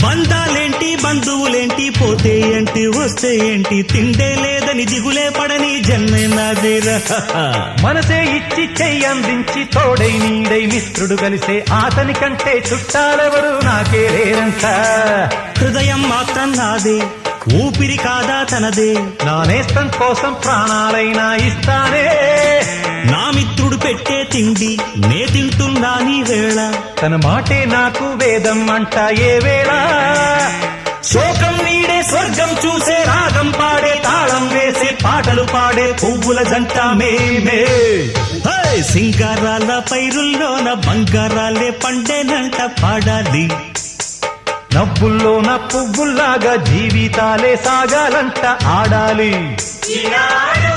బంధాలేంటి బంధువులేంటి పోతే ఏంటి వస్తే ఏంటి తిండే లేదని దిగులే పడని జన్మే నాదేరా మనసే ఇచ్చి చెయ్యందించి తోడై నీడై మిత్రుడు కలిసే అతని కంటే చుట్టాలెవరు నాకే లేరంట హృదయం మాత్రం నాదే ఊపిరి కాదా తనదే నా నేస్తం కోసం ప్రాణాలైనా ఇస్తానే నా మిత్రుడు పెట్టే తిండి నే తింటున్నా నీ వేళ తన మాటే నాకు వేదం అంట ఏ వేళ శోకం నీడే స్వర్గం చూసే రాగం పాడే తాళం వేసే పాటలు పాడే పువ్వుల జంట మేమే సింగారాల పైరుల్లోన బంగారాలే పండేనంట పాడాలి నవ్వుల్లోన పువ్వుల్లాగా జీవితాలే సాగాలంట ఆడాలి ఈనాడు